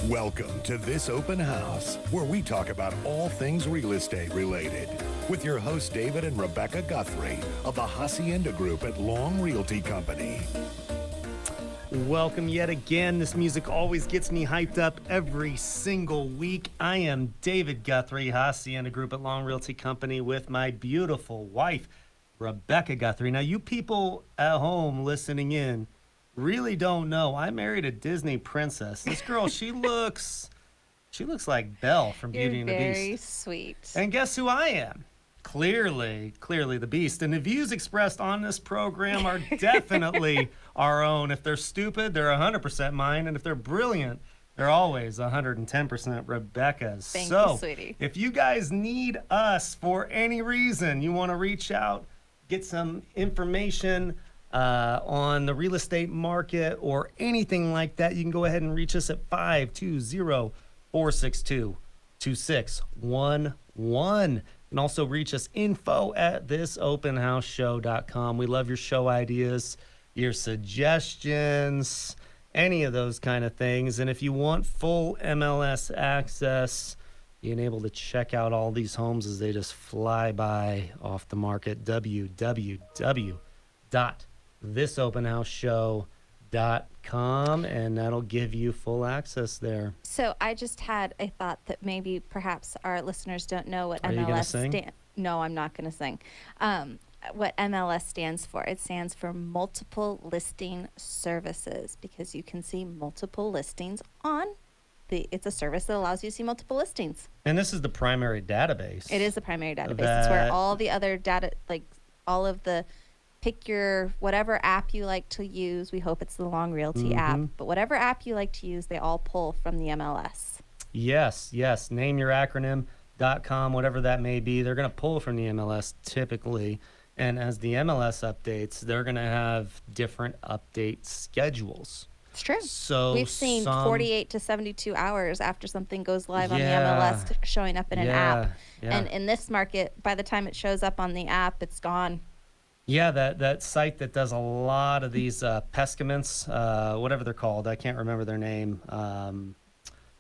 Welcome to This Open House, where we talk about all things real estate related, with your hosts David and Rebecca Guthrie of the Hacienda Group at Long Realty Company. Welcome yet again. This music always gets me hyped up every single week. I am David Guthrie, Hacienda Group at Long Realty Company, with my beautiful wife, Rebecca Guthrie. Now, you people at home listening in really don't know, I married a Disney princess. This girl, she looks like Belle from Beauty and the Beast. Very sweet. And guess who I am? Clearly the Beast. And the views expressed on this program are definitely our own. If they're stupid, they're 100% mine. And if they're brilliant, they're always 110% Rebecca's. Thank you, sweetie. If you guys need us for any reason, you want to reach out, get some information on the real estate market or anything like that, you can go ahead and reach us at 520-462-2611. You can also reach us info@thisopenhouseshow.com. We love your show ideas, your suggestions, any of those kind of things. And if you want full MLS access, being able to check out all these homes as they just fly by off the market, www.thisopenhouseshow.com, and that'll give you full access there. So I just had a thought that maybe perhaps our listeners don't know what Are you gonna MLS sing? No, I'm not going to sing. What MLS stands for. It stands for Multiple Listing Services, because you can see multiple listings on it's a service that allows you to see multiple listings. And this is the primary database. It is the primary database. It's where all the other data, like all of the, pick your whatever app you like to use. We hope it's the Long Realty app, but whatever app you like to use, they all pull from the MLS. Yes. Name your acronym.com, whatever that may be. They're going to pull from the MLS typically. And as the MLS updates, they're going to have different update schedules. It's true. So we've seen 48 to 72 hours after something goes live on the MLS showing up in an app. Yeah. And in this market, by the time it shows up on the app, it's gone. Yeah, that site that does a lot of these pescaments, whatever they're called, I can't remember their name.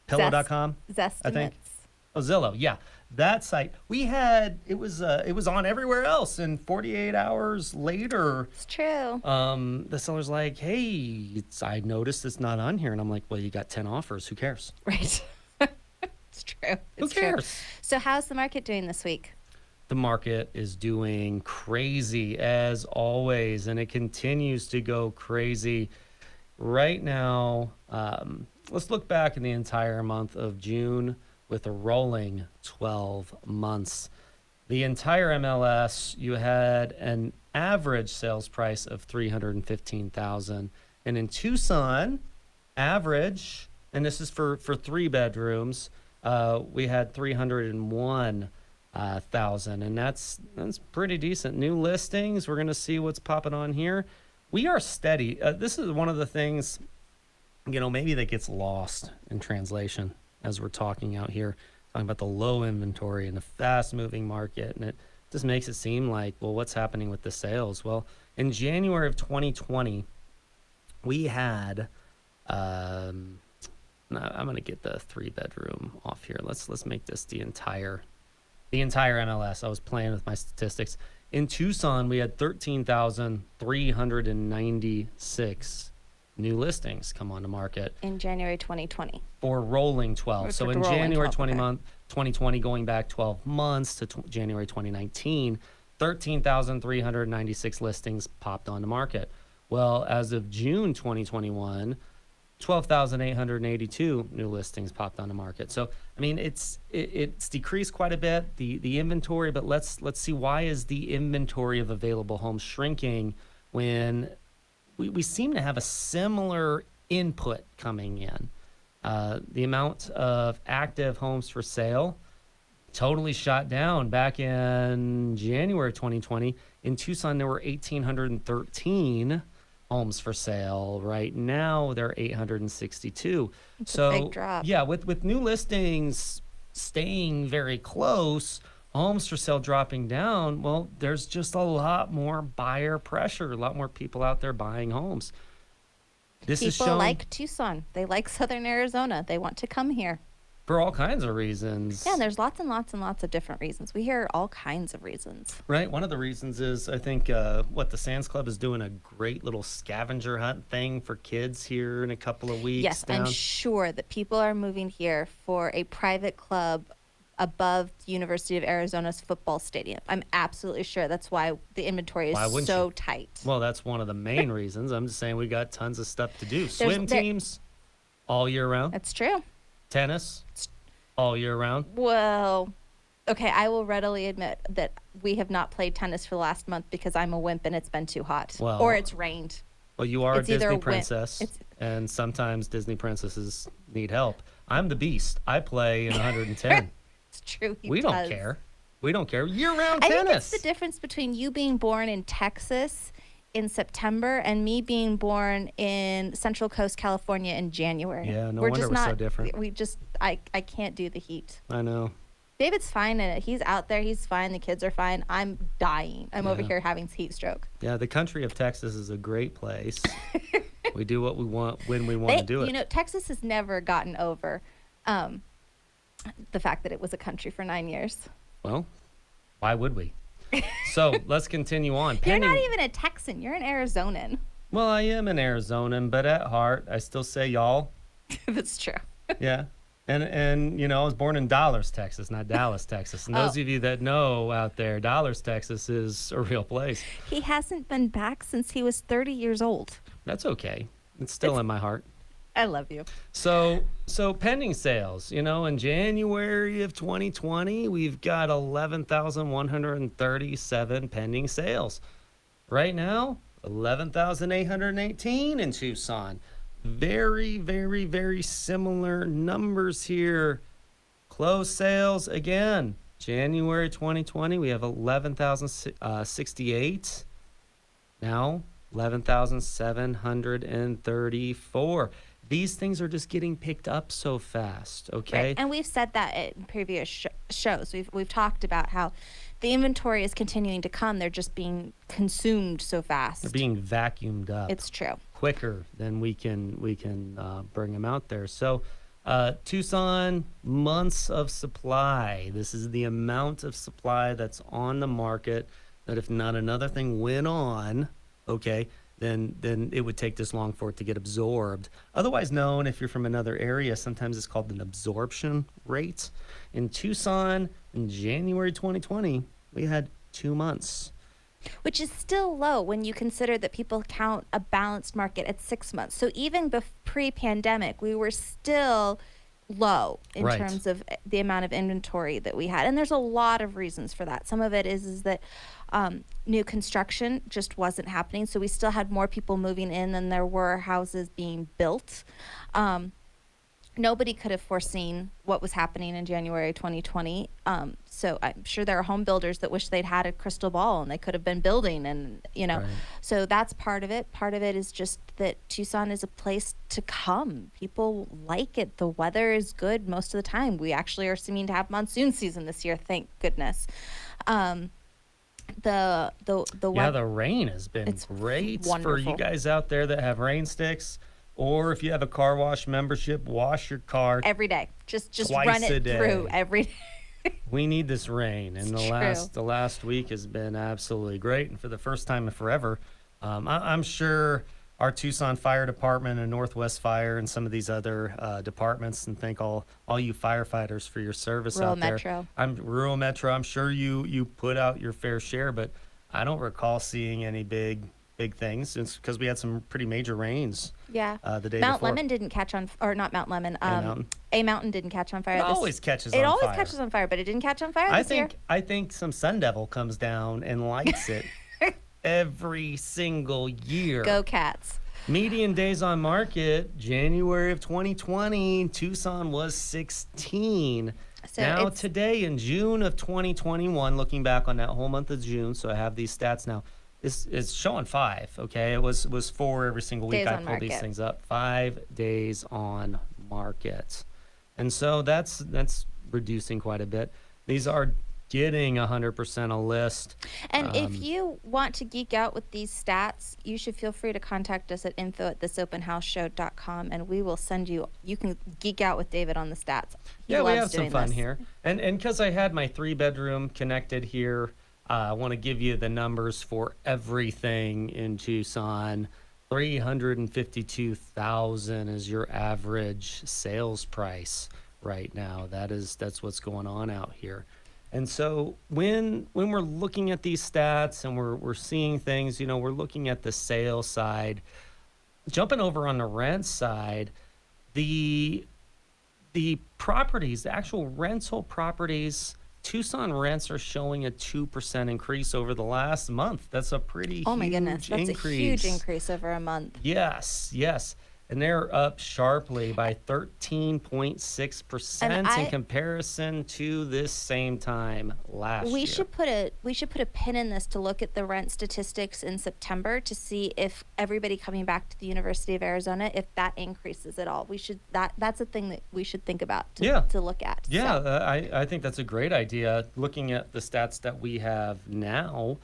Pillow.com, Zestimates. I think. Oh, Zillow, yeah. That site, it was on everywhere else, and 48 hours later, It's true. the seller's like, hey, I noticed it's not on here. And I'm like, well, you got 10 offers. Who cares? Right. It's true. Who cares? So how's the market doing this week? The market is doing crazy as always, and it continues to go crazy. Right now, let's look back in the entire month of June with a rolling 12 months. The entire MLS, you had an average sales price of $315,000. And in Tucson, average, and this is for 3 bedrooms, we had $301,000, and that's pretty decent. New listings, we're going to see what's popping on here. We are steady. This is one of the things, maybe that gets lost in translation as we're talking out here, talking about the low inventory and the fast-moving market, and it just makes it seem like, well, what's happening with the sales? Well, in January of 2020, we had, I'm going to get the 3-bedroom off here. Let's make this the entire MLS. I was playing with my statistics. In Tucson, we had 13,396 new listings come on the market. In January 2020. For rolling 12. So in rolling January 12, okay. 2020, going back 12 months to January 2019, 13,396 listings popped on the market. Well, as of June 2021, 12,882 new listings popped on the market. So, I mean, it's decreased quite a bit, the inventory, but let's see, why is the inventory of available homes shrinking when we seem to have a similar input coming in? The amount of active homes for sale totally shot down back in January 2020. In Tucson, there were 1,813 homes for sale. Right now, there are 862. It's a big drop. Yeah, with new listings staying very close, homes for sale dropping down, well, there's just a lot more buyer pressure, a lot more people out there buying homes. This is People shown like Tucson. They like Southern Arizona. They want to come here. for all kinds of reasons. Yeah, and there's lots and lots and lots of different reasons. We hear all kinds of reasons. Right. One of the reasons is I think the Sands Club is doing a great little scavenger hunt thing for kids here in a couple of weeks. Yes, I'm sure that people are moving here for a private club above the University of Arizona's football stadium. I'm absolutely sure that's why the inventory Why is wouldn't so you? tight. Well, that's one of the main reasons. I'm just saying we got tons of stuff to do. Swim there- teams all year round. That's true. Tennis all year round. Well, okay, I will readily admit that we have not played tennis for the last month because I'm a wimp and it's been too hot. Well, or it's rained. Well, you are It's a either Disney a win- princess, it's- and sometimes Disney princesses need help. I'm the beast. I play in 110. It's true. He We don't does. care. We don't care. Year-round I think tennis. it's the difference between you being born in Texas in September and me being born in Central Coast, California in January. Yeah, no we're wonder just we're so not, different. We just, I can't do the heat. I know. David's fine in it. He's out there. He's fine. The kids are fine. I'm dying. I'm over Yeah. here having heat stroke. Yeah, the country of Texas is a great place. We do what we want when we want to do it. You know, Texas has never gotten over the fact that it was a country for 9 years. Well, why would we? So let's continue on. You're not even a Texan. You're an Arizonan. Well, I am an Arizonan, but at heart, I still say y'all. That's true. Yeah. And you know, I was born in Dollars, Texas, not Dallas, Texas. And those Oh. of you that know out there, Dollars, Texas is a real place. He hasn't been back since he was 30 years old. That's okay. It's still in my heart. I love you. So pending sales, you know, in January of 2020, we've got 11,137 pending sales. Right now, 11,818 in Tucson. Very, very, very similar numbers here. Closed sales again. January 2020, we have 11,068. Now, 11,734. These things are just getting picked up so fast, okay? Right. And we've said that in previous shows. We've talked about how the inventory is continuing to come. They're just being consumed so fast. They're being vacuumed up It's true. quicker than we can bring them out there. So, Tucson, months of supply. This is the amount of supply that's on the market that if not another thing went on, okay, then it would take this long for it to get absorbed. Otherwise known, if you're from another area, sometimes it's called an absorption rate. In Tucson, in January 2020, we had 2 months. Which is still low when you consider that people count a balanced market at 6 months. So even pre-pandemic, we were still low in Right. terms of the amount of inventory that we had. And there's a lot of reasons for that. Some of it is that new construction just wasn't happening. So we still had more people moving in than there were houses being built. Nobody could have foreseen what was happening in January 2020. So I'm sure there are home builders that wish they'd had a crystal ball and they could have been building, and Right. so that's part of it. Part of it is just that Tucson is a place to come. People like it. The weather is good most of the time. We actually are seeming to have monsoon season this year, thank goodness. The Yeah, weather. the rain has been It's great for wonderful. you guys out there that have rain sticks, or if you have a car wash membership, wash your car. Every day, just Twice run a it day. through every day. We need this rain, and It's the last week has been absolutely great. And for the first time in forever, I'm sure our Tucson Fire Department and Northwest Fire and some of these other departments, and thank all you firefighters for your service Rural out there. Metro. Rural Metro. I'm sure you put out your fair share, but I don't recall seeing any big things. It's because we had some pretty major rains. Yeah. The day Mount before. Lemon didn't catch on, or not Mount Lemon. Mountain. A Mountain didn't catch on fire. It always catches It on always fire. catches on fire, but it didn't catch on fire I this year. think some Sun Devil comes down and lights it every single year. Go Cats. Median days on market, January of 2020, Tucson was 16. So now it's- today in June of 2021, looking back on that whole month of June, so I have these stats now. It's showing 5. Okay, it was 4 every single week. Days I on pulled these market. things up. 5 days on market, and so that's reducing quite a bit. These are getting 100% a list. And if you want to geek out with these stats, you should feel free to contact us at info@thisopenhouseshow.com, and we will send you can geek out with David on the stats. He Yeah, we loves have some doing fun this. here. And because I had my 3-bedroom connected here, I want to give you the numbers for everything in Tucson. 352,000 is your average sales price right now. That's what's going on out here. And so when we're looking at these stats and we're seeing things, we're looking at the sales side. Jumping over on the rent side, the properties, the actual rental properties, Tucson rents are showing a 2% increase over the last month. That's a pretty Oh my huge goodness, that's increase. a huge increase over a month. Yes. And they're up sharply by 13.6% in comparison to this same time last year. We should put a pin in this to look at the rent statistics in September to see if everybody coming back to the University of Arizona, if that increases at all. That's a thing that we should think about to look at. Yeah, So, I think that's a great idea. Looking at the stats that we have now,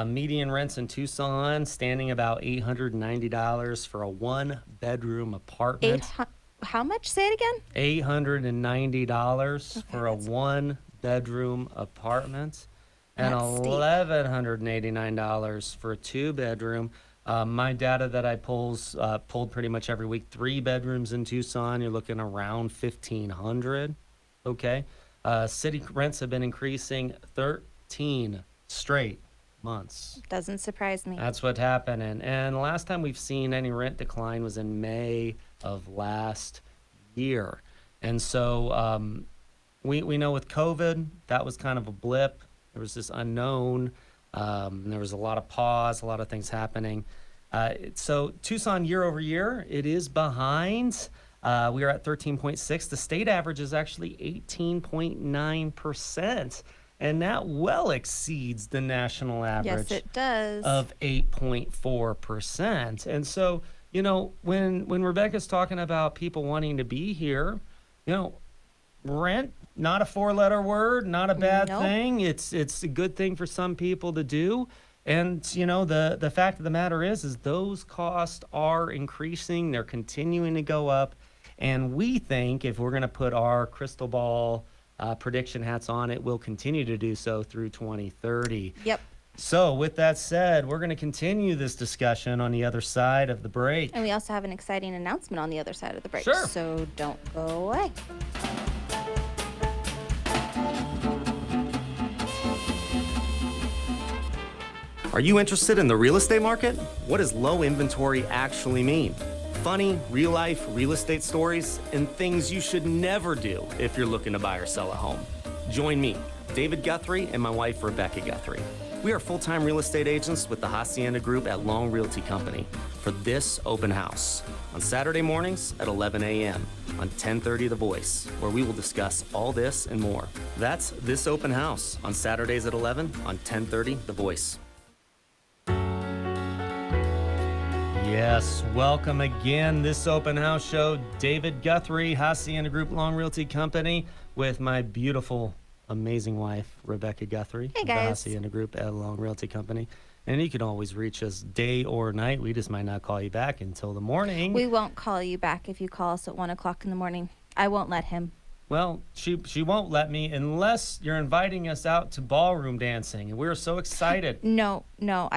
median rents in Tucson standing about $890 for a 1-bedroom apartment. how much? Say it again. $890 for a 1-bedroom apartment, and That's steep. $1,189 for a 2-bedroom. My data that I pulled pretty much every week, 3 bedrooms in Tucson, you're looking around $1,500. Okay, city rents have been increasing 13 straight months. Doesn't surprise me. That's what happened. And the last time we've seen any rent decline was in May of last year. And so we know with COVID, that was kind of a blip. There was this unknown. There was a lot of pause, a lot of things happening. So Tucson year over year, it is behind. We are at 13.6. The state average is actually 18.9%. And that well exceeds the national average. Yes, it does. Of 8.4%. And so, when Rebecca's talking about people wanting to be here, rent, not a 4-letter word, not a bad Nope. thing. It's a good thing for some people to do. And, the fact of the matter is those costs are increasing. They're continuing to go up. And we think if we're going to put our crystal ball prediction hats on, it will continue to do so through 2030. Yep. So with that said, we're going to continue this discussion on the other side of the break. And we also have an exciting announcement on the other side of the break. Sure. So don't go away. Are you interested in the real estate market? What does low inventory actually mean? Funny, real-life real estate stories and things you should never do if you're looking to buy or sell a home. Join me, David Guthrie, and my wife, Rebecca Guthrie. We are full-time real estate agents with the Hacienda Group at Long Realty Company for This Open House on Saturday mornings at 11 a.m. on 1030 The Voice, where we will discuss all this and more. That's This Open House on Saturdays at 11 on 1030 The Voice. Yes, welcome again. This open house show, David Guthrie, Hacienda Group Long Realty Company, with my beautiful, amazing wife, Rebecca Guthrie. Hey, of the guys. Hacienda Group at Long Realty Company. And you can always reach us day or night. We just might not call you back until the morning. We won't call you back if you call us at 1 o'clock in the morning. I won't let him. Well, she won't let me unless you're inviting us out to ballroom dancing, and we're so excited. No. No?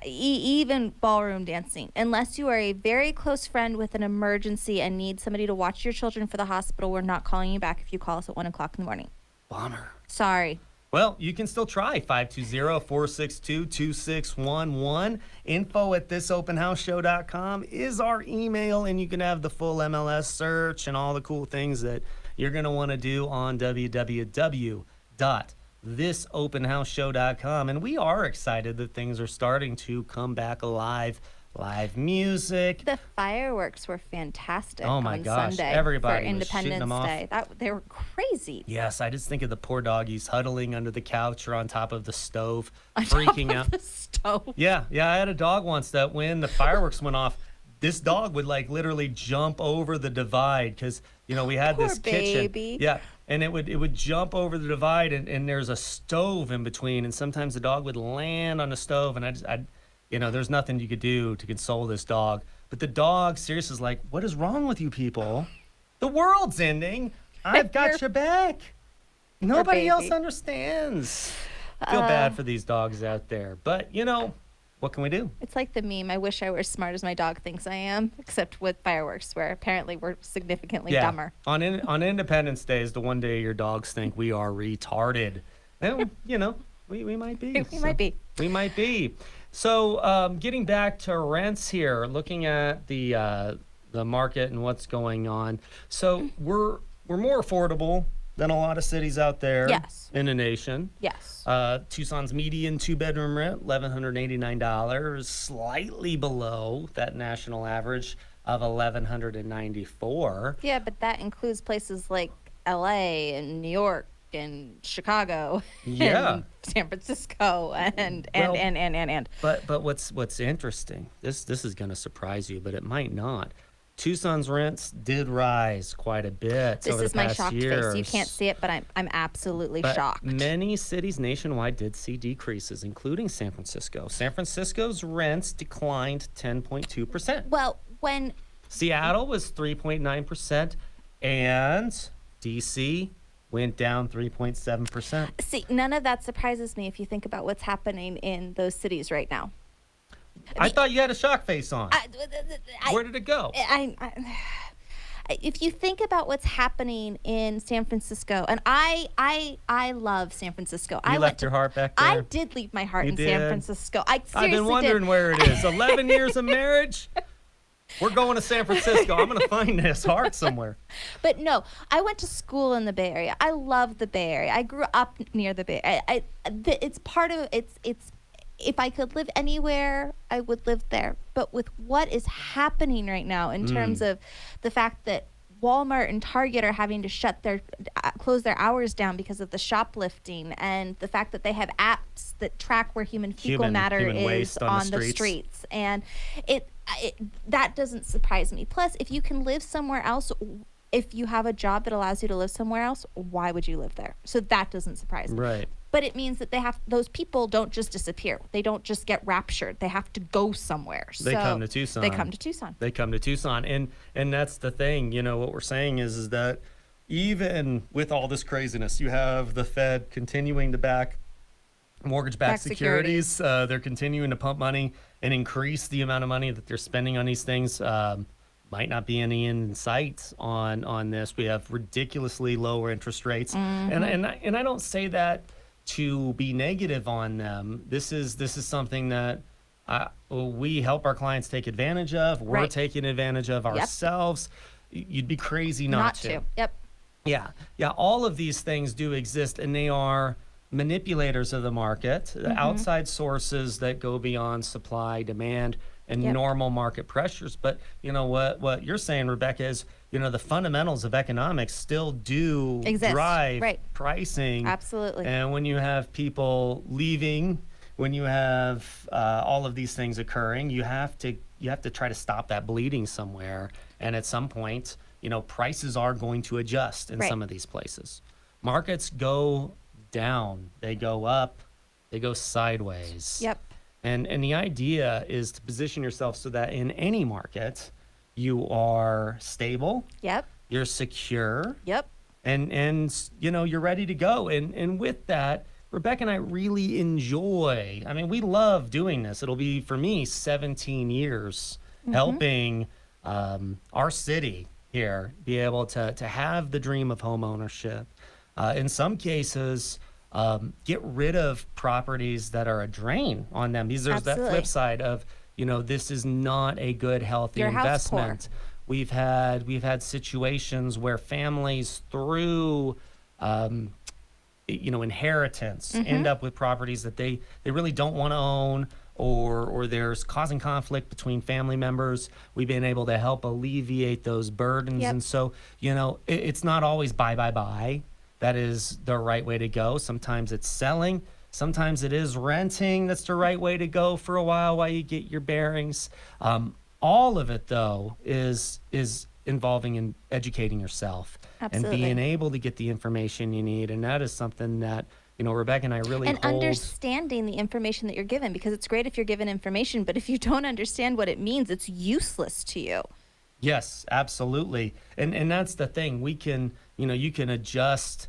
Even ballroom dancing. Unless you are a very close friend with an emergency and need somebody to watch your children for the hospital, we're not calling you back if you call us at 1 o'clock in the morning. Bummer. Sorry. Well, you can still try 520-462-2611. info@thisopenhouseshow.com is our email, and you can have the full MLS search and all the cool things that you're going to want to do on www.thisopenhouseshow.com. And we are excited that things are starting to come back alive. Live music. The fireworks were fantastic Oh my on gosh, Sunday everybody for was shooting Independence them off. Day. They were crazy. Yes, I just think of the poor doggies huddling under the couch or on top of the stove, freaking out. The stove. Yeah, I had a dog once that when the fireworks went off, this dog would like literally jump over the divide because we had Poor this kitchen. baby. Yeah, and it would jump over the divide, and there's a stove in between, and sometimes the dog would land on the stove, and there's nothing you could do to console this dog. But the dog seriously is like, what is wrong with you people? The world's ending. I've got your back. Nobody else baby. understands. I feel bad for these dogs out there, but what can we do? It's like the meme, I wish I were as smart as my dog thinks I am, except with fireworks, where apparently we're significantly dumber. On Independence Day is the one day your dogs think we are retarded. And, we might be. We might be. So getting back to rents here, looking at the market and what's going on. So we're more affordable than a lot of cities out there in the nation. Yes. Tucson's median 2-bedroom rent, $1,189, slightly below that national average of $1,194. Yeah, but that includes places like LA and New York and Chicago and San Francisco and. But what's interesting, this is going to surprise you, but it might not. Tucson's rents did rise quite a bit This over the is my past shocked years. face. You can't see it, but I'm absolutely But shocked. many cities nationwide did see decreases, including San Francisco. San Francisco's rents declined 10.2%. Well, when Seattle was 3.9%, and DC went down 3.7%. see, none of that surprises me if you think about what's happening in those cities right now. I thought you had a shock face on. Where did it go? If you think about what's happening in San Francisco, and I love San Francisco. You left your heart back there? I did leave my heart in San Francisco. I've been wondering where it is. 11 years of marriage? We're going to San Francisco. I'm going to find this heart somewhere. But no, I went to school in the Bay Area. I love the Bay Area. I grew up near the Bay Area. It's part of it's. If I could live anywhere, I would live there. But with what is happening right now in terms of the fact that Walmart and Target are having to close their hours down because of the shoplifting, and the fact that they have apps that track where human fecal matter is on the streets. And that doesn't surprise me. Plus, if you can live somewhere else, if you have a job that allows you to live somewhere else, why would you live there? So that doesn't surprise me. Right. But it means that those people don't just disappear. They don't just get raptured. They have to go somewhere. They come to Tucson. They come to Tucson. They come to Tucson. And that's the thing, what we're saying is that even with all this craziness, you have the Fed continuing to back mortgage-backed securities. They're continuing to pump money and increase the amount of money that they're spending on these things. Might not be any end in sight on this. We have ridiculously lower interest rates. And I don't say that to be negative on them. This is something that we help our clients take advantage of. We're taking advantage of ourselves. You'd be crazy not to. Yep. Yeah. All of these things do exist, and they are manipulators of the market, the outside sources that go beyond supply, demand, and normal market pressures. But what you're saying, Rebecca, is the fundamentals of economics still do drive pricing. Absolutely. And when you have people leaving, when you have all of these things occurring, you have to try to stop that bleeding somewhere. And at some point, prices are going to adjust in some of these places. Markets go down, they go up, they go sideways. Yep. And the idea is to position yourself so that in any market, you are stable. Yep. You're secure. Yep. And you're ready to go. And with that, Rebecca and I really enjoy. I mean, we love doing this. It'll be for me 17 years helping our city here be able to have the dream of home ownership. In some cases, get rid of properties that are a drain on them. There's that flip side of, this is not a good, healthy investment. We've had situations where families through, inheritance end up with properties that they really don't want to own, or there's causing conflict between family members. We've been able to help alleviate those burdens. And so, it's not always buy. That is the right way to go. Sometimes it's selling. Sometimes it is renting. That's the right way to go for a while you get your bearings. All of it, though, is involving in educating yourself Absolutely. and being able to get the information you need. And that is something that, Rebecca and I really And hold. understanding the information that you're given, because it's great if you're given information, but if you don't understand what it means, it's useless to you. Yes, absolutely. And that's the thing. We can, you can adjust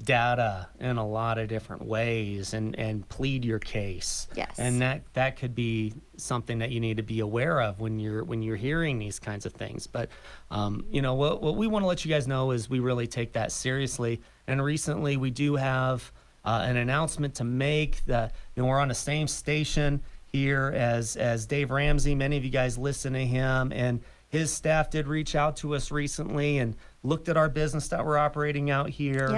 data in a lot of different ways and plead your case. Yes. And that could be something that you need to be aware of when you're hearing these kinds of things. But what we want to let you guys know is we really take that seriously. And recently we do have an announcement to make that we're on the same station here as Dave Ramsey. Many of you guys listen to him, and his staff did reach out to us recently and looked at our business that we're operating out here.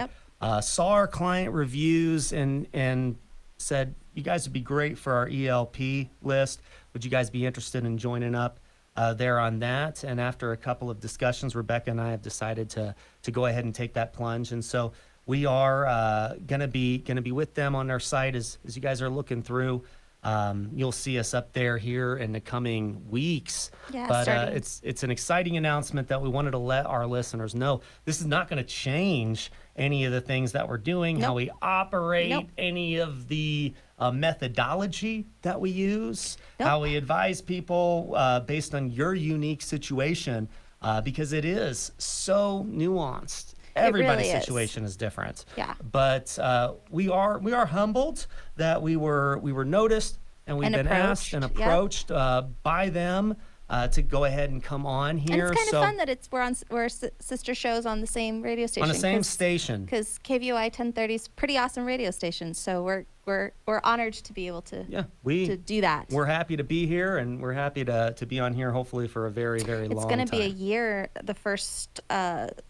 Yep. Saw our client reviews and said, you guys would be great for our ELP list. Would you guys be interested in joining up there on that? And after a couple of discussions, Rebecca and I have decided to go ahead and take that plunge. And so we are gonna be with them on their site as you guys are looking through. You'll see us up there here in the coming weeks. Yeah, but starting. it's an exciting announcement that we wanted to let our listeners know. This is not going to change any of the things that we're doing, how Nope. we operate, Nope. any of the methodology that we use, Nope. how we advise people based on your unique situation, because it is so nuanced. Everybody's really is. situation is different. Yeah. But we are humbled that we were noticed and we've And been asked and approached, approached by them to go ahead and come on And here. it's kind So of fun that we're sister shows on the same radio station. on the same station. Because KVOI 1030 is pretty awesome radio station, so we're honored to be able to Yeah, to do that. we're happy to be here, and we're happy to be on here hopefully for a very, very It's long going time. to be a year, the first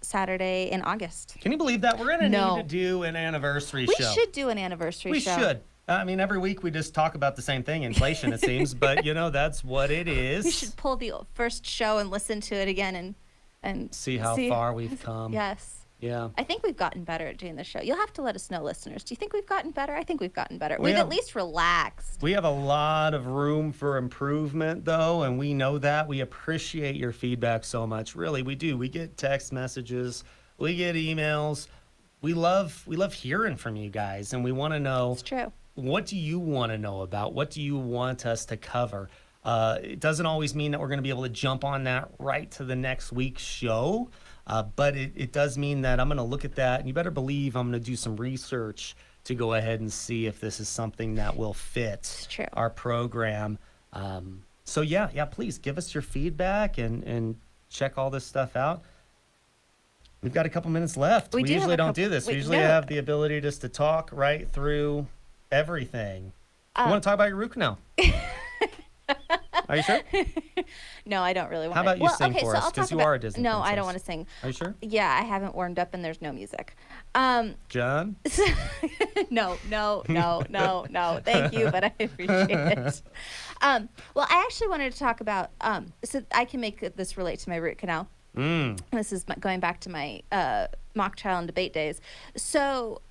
Saturday in August. Can you believe that? We're going to No. need to do an anniversary We show. should do an anniversary We show. should. I mean, every week we just talk about the same thing, inflation, it seems, but that's what it is. We should pull the first show and listen to it again and See how far we've come. Yes. Yeah. I think we've gotten better at doing the show. You'll have to let us know, listeners. Do you think we've gotten better? I think we've gotten better. We We've have- at least relaxed. We have a lot of room for improvement, though, and we know that. We appreciate your feedback so much. Really, we do. We get text messages, we get emails. We love hearing from you guys, and we want to know, It's true. what do you want to know about? What do you want us to cover? It doesn't always mean that we're going to be able to jump on that right to the next week's show, but it does mean that I'm going to look at that, and you better believe I'm going to do some research to go ahead and see if this is something that will fit It's true. our program. So yeah, please give us your feedback and check all this stuff out. We've got a couple minutes left. We We do have usually a don't couple- do this. We we- usually no. have the ability just to talk right through everything. You want to talk about your root canal? Are you sure? No, I don't really want How to. about you sing okay, for so us, I'll 'cause talk you about- are a Disney No, I princess. don't want to sing. Are you sure? Yeah, I haven't warmed up and there's no music. John? No. Thank you, but I appreciate it. Well, I actually wanted to talk about, so I can make this relate to my root canal. This is going back to my mock trial and debate days. So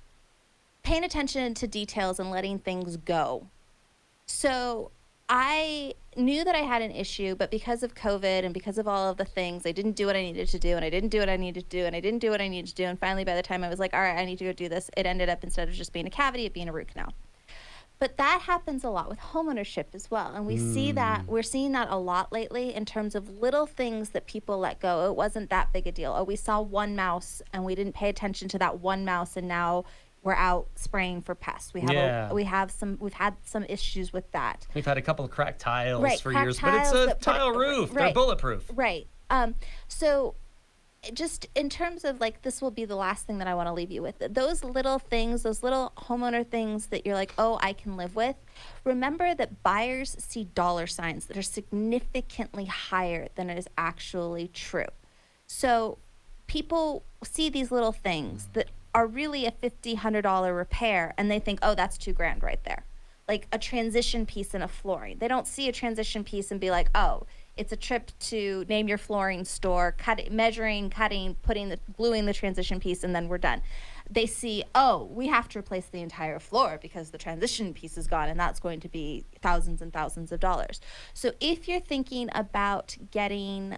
paying attention to details and letting things go. So I knew that I had an issue, but because of COVID and because of all of the things, I didn't do what I needed to do, and I didn't do what I needed to do, and I didn't do what I needed to do. And finally, by the time I was like, all right, I need to go do this, it ended up, instead of just being a cavity, it being a root canal. But that happens a lot with homeownership as well. And we see that, we're seeing that a lot lately in terms of little things that people let go. Oh, it wasn't that big a deal. Oh, we saw one mouse and we didn't pay attention to that one mouse, and now we're out spraying for pests. We have Yeah. we've had some issues with that. We've had a couple of cracked tiles Right, for cracked years, but it's tiles a that- tile roof. They're right. bulletproof. Right. So just in terms of, like, this will be the last thing that I want to leave you with. Those little things, those little homeowner things that you're like, oh, I can live with. Remember that buyers see dollar signs that are significantly higher than it is actually true. So people see these little things that are really a $50, $100 repair, and they think, oh, that's $2,000 right there. Like a transition piece in a flooring. They don't see a transition piece and be like, oh, it's a trip to name your flooring store, measuring, cutting, gluing the transition piece, and then we're done. they see, oh, we have to replace the entire floor because the transition piece is gone, and that's going to be thousands and thousands of dollars. So if you're thinking about getting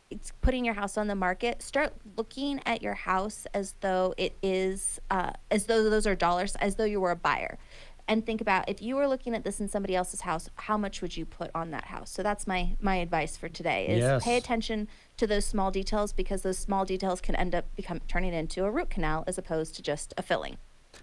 it's putting your house on the market, start looking at your house as though it is as though those are dollars, as though you were a buyer, and think about, if you were looking at this in somebody else's house, how much would you put on that house? So that's my advice for today, is Yes. pay attention to those small details, because those small details can end up turning into a root canal as opposed to just a filling.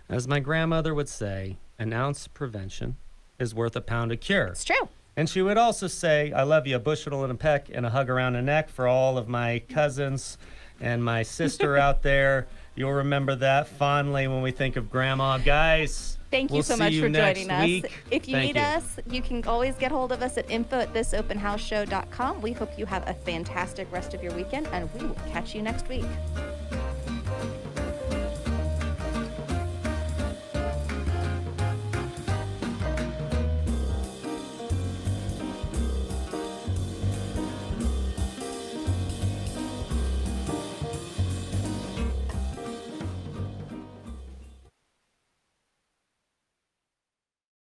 As my grandmother would say, an ounce of prevention is worth a pound of cure. It's true. And she would also say, I love you, a bushel and a peck and a hug around the neck, for all of my cousins and my sister out there. You'll remember that fondly when we think of Grandma. Guys, Thank you we'll so see much you for next joining us. week. If you Thank need us, you can always get hold of us at info@thisopenhouseshow.com. We hope you have a fantastic rest of your weekend, and we will catch you next week.